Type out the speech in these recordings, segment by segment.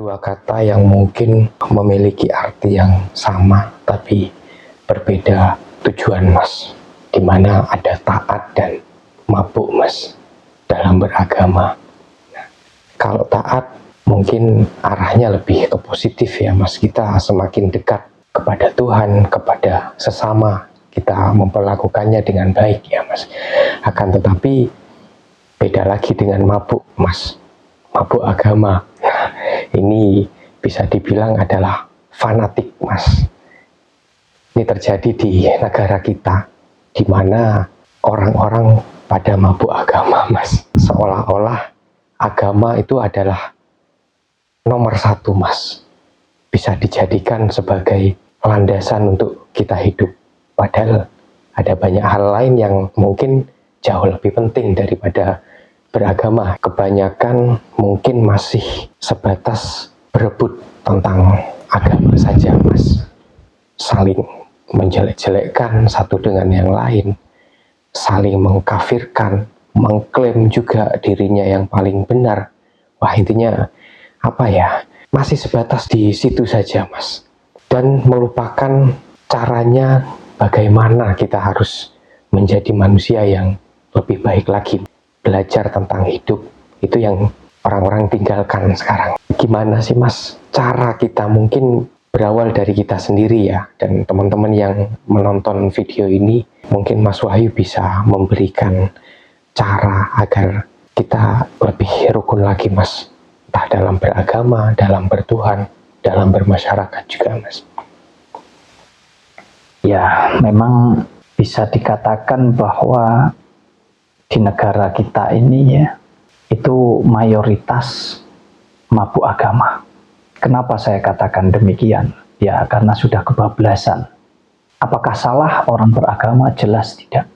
dua kata yang mungkin memiliki arti yang sama tapi berbeda tujuan, Mas. Dimana ada taat dan mabuk, Mas, dalam beragama. Nah, kalau taat mungkin arahnya lebih ke positif ya, Mas. Kita semakin dekat kepada Tuhan, kepada sesama, kita memperlakukannya dengan baik ya, Mas. Akan tetapi beda lagi dengan mabuk, Mas. Mabuk agama. Ini bisa dibilang adalah fanatik, Mas. Ini terjadi di negara kita, di mana orang-orang pada mabuk agama, Mas. Seolah-olah agama itu adalah nomor satu, Mas. Bisa dijadikan sebagai landasan untuk kita hidup. Padahal ada banyak hal lain yang mungkin jauh lebih penting daripada beragama. Kebanyakan mungkin masih sebatas berebut tentang agama saja, Mas. Saling menjelek-jelekkan satu dengan yang lain, saling mengkafirkan, mengklaim juga dirinya yang paling benar. Wah, intinya apa ya? Masih sebatas di situ saja, Mas. Dan melupakan caranya bagaimana kita harus menjadi manusia yang lebih baik lagi. Belajar tentang hidup, itu yang orang-orang tinggalkan sekarang. Gimana sih, Mas, cara kita? Mungkin berawal dari kita sendiri ya, dan teman-teman yang menonton video ini, mungkin Mas Wahyu bisa memberikan cara agar kita lebih rukun lagi, Mas. Entah dalam beragama, dalam bertuhan, dalam bermasyarakat juga, Mas. Ya, memang bisa dikatakan bahwa di negara kita ini ya, itu mayoritas mabuk agama. Kenapa saya katakan demikian? Ya, karena sudah kebablasan. Apakah salah orang beragama? Jelas tidak.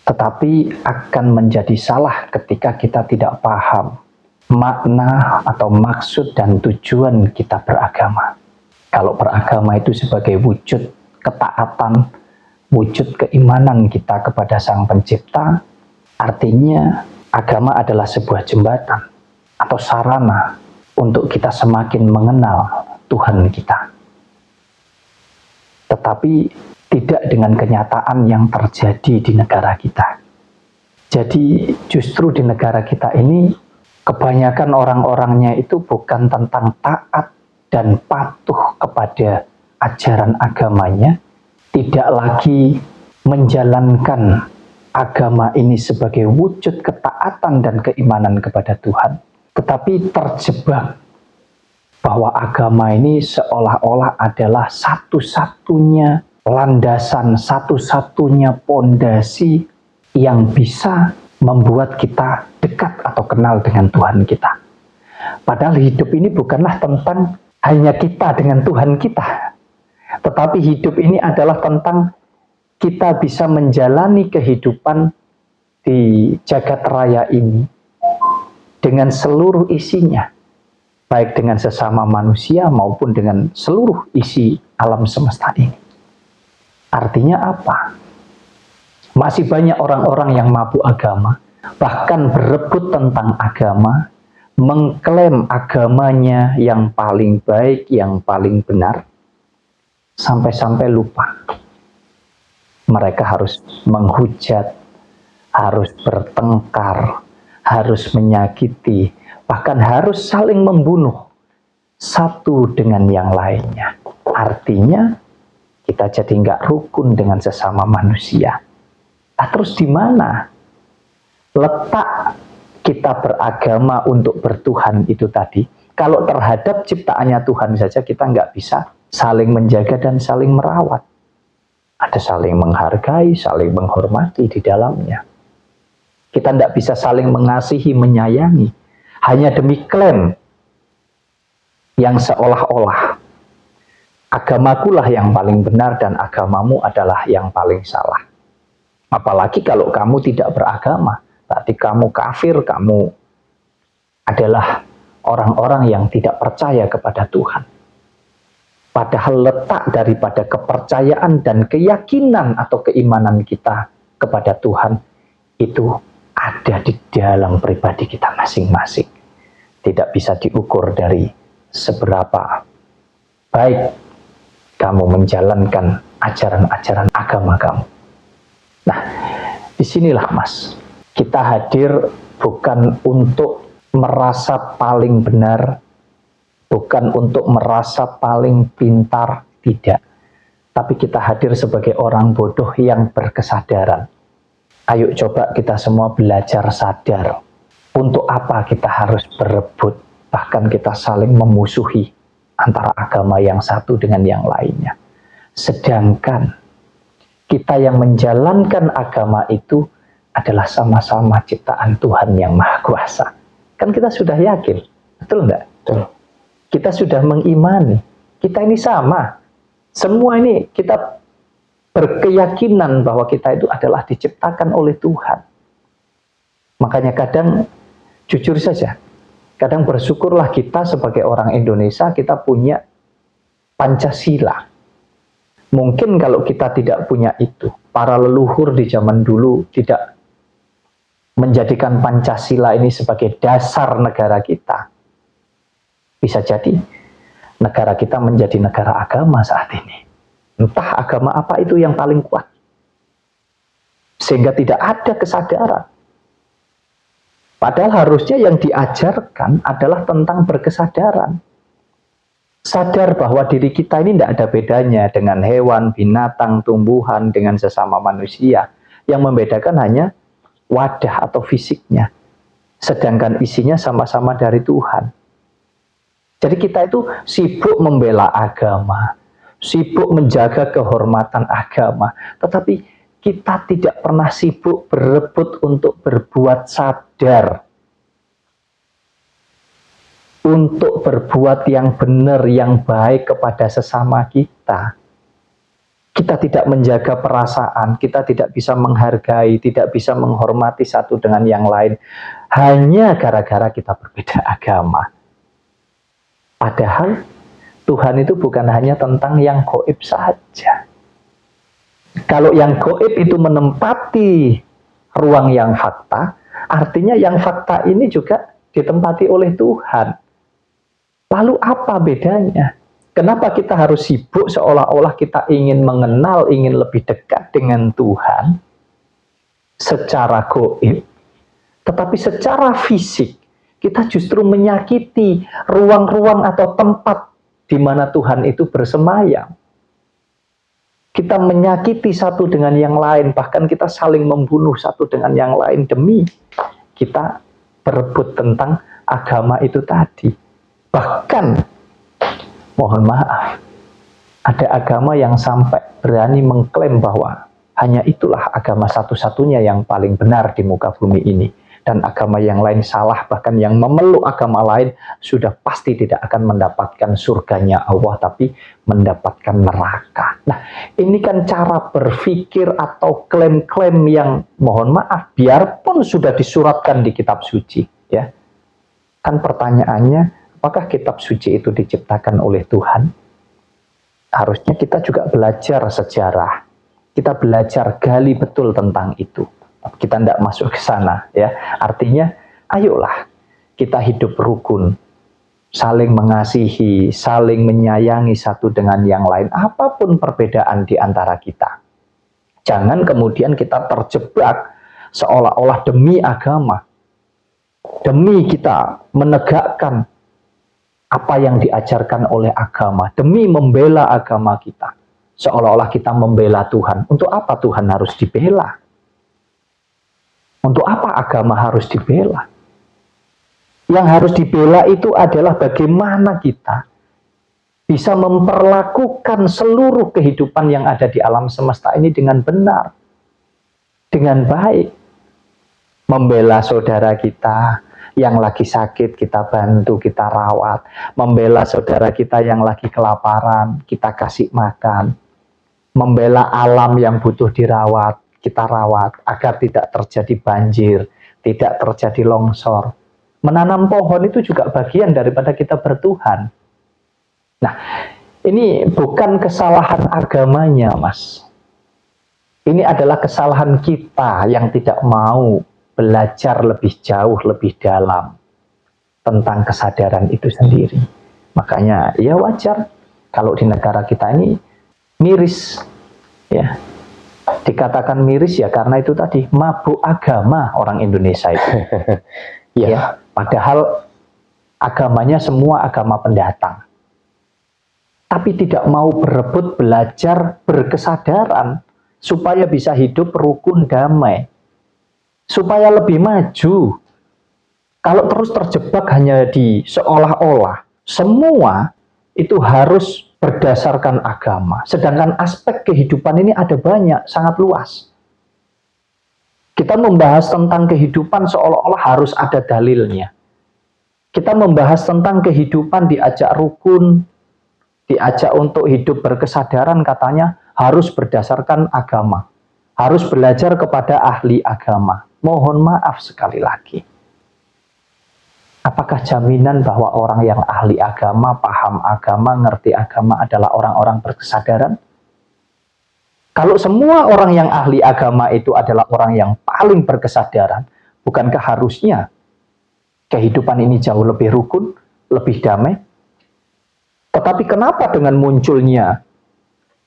Tetapi akan menjadi salah ketika kita tidak paham makna atau maksud dan tujuan kita beragama. Kalau beragama itu sebagai wujud ketaatan, wujud keimanan kita kepada Sang Pencipta, artinya agama adalah sebuah jembatan atau sarana untuk kita semakin mengenal Tuhan kita. Tetapi tidak dengan kenyataan yang terjadi di negara kita. Jadi justru di negara kita ini kebanyakan orang-orangnya itu bukan tentang taat dan patuh kepada ajaran agamanya, tidak lagi menjalankan agama ini sebagai wujud ketaatan dan keimanan kepada Tuhan, tetapi terjebak bahwa agama ini seolah-olah adalah satu-satunya landasan, satu-satunya pondasi yang bisa membuat kita dekat atau kenal dengan Tuhan kita. Padahal hidup ini bukanlah tentang hanya kita dengan Tuhan kita, tetapi hidup ini adalah tentang kita bisa menjalani kehidupan di jagat raya ini dengan seluruh isinya, baik dengan sesama manusia maupun dengan seluruh isi alam semesta ini. Artinya apa? Masih banyak orang-orang yang mabuk agama, bahkan berebut tentang agama, mengklaim agamanya yang paling baik, yang paling benar, sampai-sampai lupa. Mereka harus menghujat, harus bertengkar, harus menyakiti, bahkan harus saling membunuh satu dengan yang lainnya. Artinya kita jadi nggak rukun dengan sesama manusia. Nah, terus di mana letak kita beragama untuk bertuhan itu tadi? Kalau terhadap ciptaannya Tuhan saja kita nggak bisa saling menjaga dan saling merawat. Ada saling menghargai, saling menghormati di dalamnya. Kita tidak bisa saling mengasihi, menyayangi, hanya demi klaim yang seolah-olah agamakulah yang paling benar dan agamamu adalah yang paling salah. Apalagi kalau kamu tidak beragama, berarti kamu kafir, kamu adalah orang-orang yang tidak percaya kepada Tuhan. Padahal letak daripada kepercayaan dan keyakinan atau keimanan kita kepada Tuhan itu ada di dalam pribadi kita masing-masing. tidak bisa diukur dari seberapa baik kamu menjalankan ajaran-ajaran agama kamu. Nah, disinilah Mas, kita hadir bukan untuk merasa paling benar, bukan untuk merasa paling pintar, tidak. Tapi kita hadir sebagai orang bodoh yang berkesadaran. Ayo coba kita semua belajar sadar. Untuk apa kita harus berebut, bahkan kita saling memusuhi antara agama yang satu dengan yang lainnya. Sedangkan kita yang menjalankan agama itu adalah sama-sama ciptaan Tuhan yang Maha Kuasa. Kan kita sudah yakin, betul enggak? Betul. Kita sudah mengimani, kita ini sama. Semua ini kita berkeyakinan bahwa kita itu adalah diciptakan oleh Tuhan. Makanya kadang, jujur saja, kadang bersyukurlah kita sebagai orang Indonesia, kita punya Pancasila. Mungkin kalau kita tidak punya itu, para leluhur di zaman dulu tidak menjadikan Pancasila ini sebagai dasar negara kita. Bisa jadi negara kita menjadi negara agama saat ini. Entah agama apa itu yang paling kuat. Sehingga tidak ada kesadaran. Padahal harusnya yang diajarkan adalah tentang berkesadaran. Sadar bahwa diri kita ini tidak ada bedanya dengan hewan, binatang, tumbuhan, dengan sesama manusia. Yang membedakan hanya wadah atau fisiknya. Sedangkan isinya sama-sama dari Tuhan. Jadi kita itu sibuk membela agama, sibuk menjaga kehormatan agama, tetapi kita tidak pernah sibuk berebut untuk berbuat sadar, untuk berbuat yang benar, yang baik kepada sesama kita. Kita tidak menjaga perasaan, kita tidak bisa menghargai, tidak bisa menghormati satu dengan yang lain, hanya gara-gara kita berbeda agama. Padahal Tuhan itu bukan hanya tentang yang gaib saja. Kalau yang gaib itu menempati ruang yang fakta, artinya yang fakta ini juga ditempati oleh Tuhan. Lalu apa bedanya? Kenapa kita harus sibuk seolah-olah kita ingin mengenal, ingin lebih dekat dengan Tuhan secara gaib, tetapi secara fisik kita justru menyakiti ruang-ruang atau tempat di mana Tuhan itu bersemayam. Kita menyakiti satu dengan yang lain, bahkan kita saling membunuh satu dengan yang lain demi kita berebut tentang agama itu tadi. Bahkan, mohon maaf, ada agama yang sampai berani mengklaim bahwa hanya itulah agama satu-satunya yang paling benar di muka bumi ini. Dan agama yang lain salah, bahkan yang memeluk agama lain sudah pasti tidak akan mendapatkan surganya Allah, tapi mendapatkan neraka. Nah, ini kan cara berpikir atau klaim-klaim yang, mohon maaf, biarpun sudah disuratkan di kitab suci, ya. Kan pertanyaannya, apakah kitab suci itu diciptakan oleh Tuhan? Harusnya kita juga belajar sejarah. Kita belajar gali betul tentang itu. Kita tidak masuk ke sana, ya. Artinya, ayolah kita hidup rukun, saling mengasihi, saling menyayangi satu dengan yang lain, apapun perbedaan di antara kita. Jangan kemudian kita terjebak seolah-olah demi agama, demi kita menegakkan apa yang diajarkan oleh agama, demi membela agama kita, seolah-olah kita membela Tuhan. Untuk apa Tuhan harus dibela? Untuk apa agama harus dibela? Yang harus dibela itu adalah bagaimana kita bisa memperlakukan seluruh kehidupan yang ada di alam semesta ini dengan benar, dengan baik. Membela saudara kita yang lagi sakit, kita bantu, kita rawat. Membela saudara kita yang lagi kelaparan, kita kasih makan. Membela alam yang butuh dirawat, kita rawat agar tidak terjadi banjir, tidak terjadi longsor. Menanam pohon itu juga bagian daripada kita bertuhan. Nah, ini bukan kesalahan agamanya, Mas. Ini adalah kesalahan kita yang tidak mau belajar lebih jauh, lebih dalam. tentang kesadaran itu sendiri. Makanya ya wajar kalau di negara kita ini miris, ya. Dikatakan miris ya karena itu tadi mabuk agama orang Indonesia itu. Ya, padahal agamanya semua agama pendatang. Tapi tidak mau berebut belajar berkesadaran supaya bisa hidup rukun damai. Supaya lebih maju. Kalau terus terjebak hanya di seolah-olah semua itu harus berdasarkan agama. Sedangkan aspek kehidupan ini ada banyak, sangat luas. Kita membahas tentang kehidupan seolah-olah harus ada dalilnya. Kita membahas tentang kehidupan diajak rukun, diajak untuk hidup berkesadaran katanya harus berdasarkan agama. Harus belajar kepada ahli agama. Mohon maaf sekali lagi. Apakah jaminan bahwa orang yang ahli agama, paham agama, ngerti agama adalah orang-orang berkesadaran? Kalau semua orang yang ahli agama itu adalah orang yang paling berkesadaran, bukankah harusnya kehidupan ini jauh lebih rukun, lebih damai? Tetapi kenapa dengan munculnya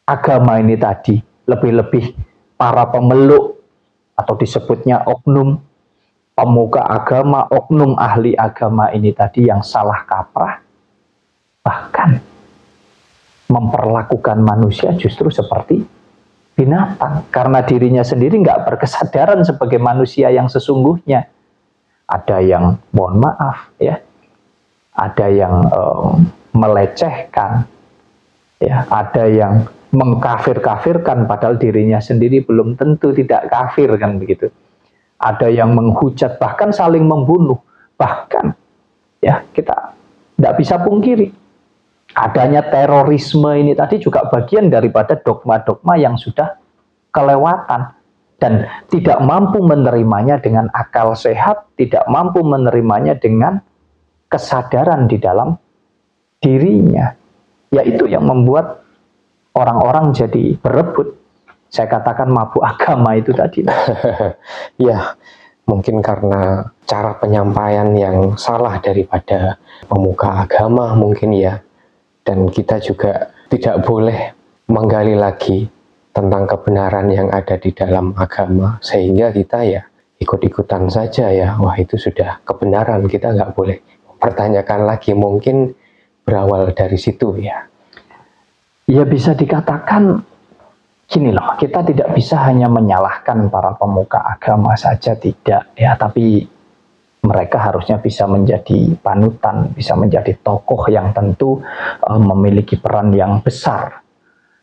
agama ini tadi, lebih-lebih para pemeluk atau disebutnya oknum, pemuka agama, oknum ahli agama ini tadi yang salah kaprah, bahkan memperlakukan manusia justru seperti binatang, karena dirinya sendiri nggak berkesadaran sebagai manusia yang sesungguhnya. Ada yang, mohon maaf ya, ada yang melecehkan, ya, ada yang mengkafir-kafirkan padahal dirinya sendiri belum tentu tidak kafir, kan begitu. Ada yang menghujat, bahkan saling membunuh. Bahkan, ya kita tidak bisa pungkiri. Adanya terorisme ini tadi juga bagian daripada dogma-dogma yang sudah kelewatan. Dan tidak mampu menerimanya dengan akal sehat, tidak mampu menerimanya dengan kesadaran di dalam dirinya. Yaitu yang membuat orang-orang jadi berebut. Saya katakan mabuk agama itu tadi. Ya, mungkin karena cara penyampaian yang salah daripada pemuka agama mungkin ya. Dan kita juga tidak boleh menggali lagi tentang kebenaran yang ada di dalam agama. Sehingga kita ya ikut-ikutan saja ya. Wah, itu sudah kebenaran, kita nggak boleh mempertanyakan lagi. Mungkin berawal dari situ ya. Ya bisa dikatakan gini loh, kita tidak bisa hanya menyalahkan para pemuka agama saja, tidak ya, tapi mereka harusnya bisa menjadi panutan, bisa menjadi tokoh yang tentu memiliki peran yang besar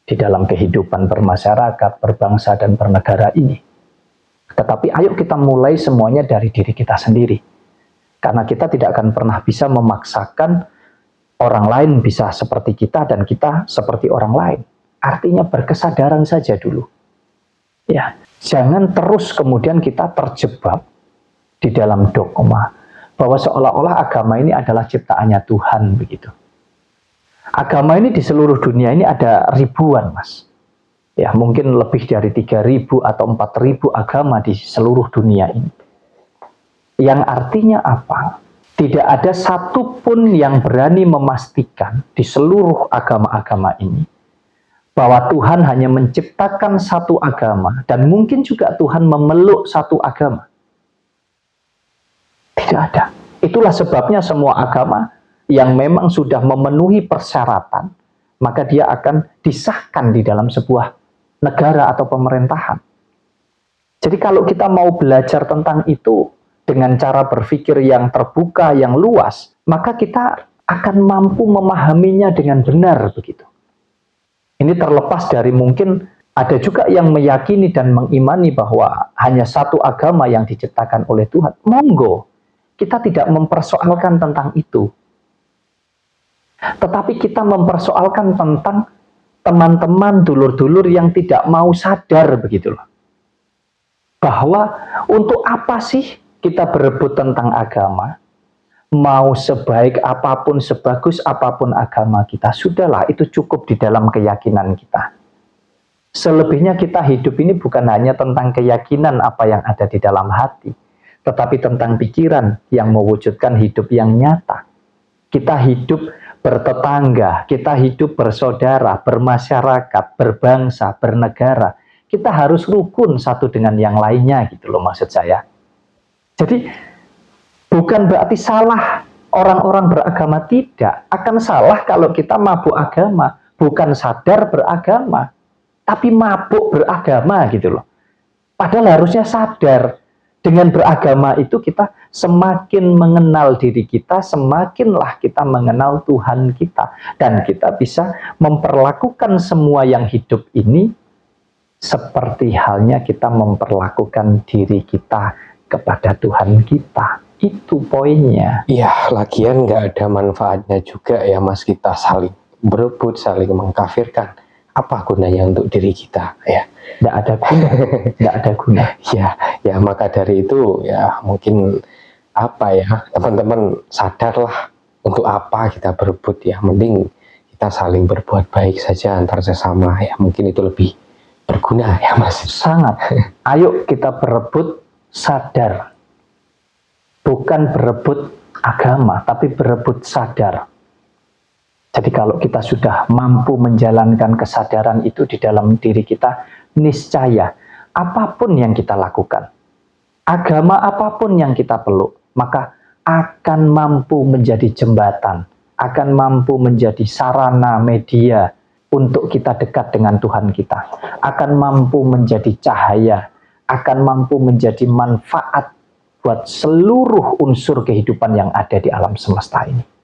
di dalam kehidupan bermasyarakat, berbangsa dan bernegara ini. Tetapi ayo kita mulai semuanya dari diri kita sendiri, karena kita tidak akan pernah bisa memaksakan orang lain bisa seperti kita dan kita seperti orang lain. Artinya berkesadaran saja dulu. Ya, jangan terus kemudian kita terjebak di dalam dogma bahwa seolah-olah agama ini adalah ciptaannya Tuhan begitu. Agama ini di seluruh dunia ini ada ribuan, Mas. Ya, mungkin lebih dari 3.000 atau 4.000 agama di seluruh dunia ini. Yang artinya apa? Tidak ada satupun yang berani memastikan di seluruh agama-agama ini bahwa Tuhan hanya menciptakan satu agama dan mungkin juga Tuhan memeluk satu agama. Tidak ada. Itulah sebabnya semua agama yang memang sudah memenuhi persyaratan, maka dia akan disahkan di dalam sebuah negara atau pemerintahan. Jadi kalau kita mau belajar tentang itu dengan cara berpikir yang terbuka, yang luas, maka kita akan mampu memahaminya dengan benar begitu. Ini terlepas dari mungkin ada juga yang meyakini dan mengimani bahwa hanya satu agama yang diciptakan oleh Tuhan. Monggo, kita tidak mempersoalkan tentang itu. Tetapi kita mempersoalkan tentang teman-teman, dulur-dulur yang tidak mau sadar begitu loh. Bahwa untuk apa sih kita berebut tentang agama? Mau sebaik apapun, sebagus apapun agama kita, sudahlah itu cukup di dalam keyakinan kita. Selebihnya kita hidup ini bukan hanya tentang keyakinan apa yang ada di dalam hati, tetapi tentang pikiran yang mewujudkan hidup yang nyata. Kita hidup bertetangga, kita hidup bersaudara, bermasyarakat, berbangsa, bernegara. Kita harus rukun satu dengan yang lainnya gitu loh maksud saya. Jadi bukan berarti salah orang-orang beragama, tidak. Akan salah kalau kita mabuk agama, bukan sadar beragama, tapi mabuk beragama gitu loh. Padahal harusnya sadar. Dengan beragama itu kita semakin mengenal diri kita, semakinlah kita mengenal Tuhan kita. Dan kita bisa memperlakukan semua yang hidup ini seperti halnya kita memperlakukan diri kita kepada Tuhan kita. Itu poinnya. Iya, lagian nggak ada manfaatnya juga ya Mas kita saling berebut, saling mengkafirkan. Apa gunanya untuk diri kita ya? Nggak ada guna, nggak ada guna. Ya maka dari itu ya mungkin apa ya teman-teman sadarlah untuk apa kita berebut ya. Mending kita saling berbuat baik saja antar sesama ya. Mungkin itu lebih berguna ya Mas. Sangat. Ayo kita berebut sadar. Bukan berebut agama, tapi berebut sadar. Jadi kalau kita sudah mampu menjalankan kesadaran itu di dalam diri kita, niscaya apapun yang kita lakukan, agama apapun yang kita peluk, maka akan mampu menjadi jembatan, akan mampu menjadi sarana media untuk kita dekat dengan Tuhan kita, akan mampu menjadi cahaya, akan mampu menjadi manfaat buat seluruh unsur kehidupan yang ada di alam semesta ini.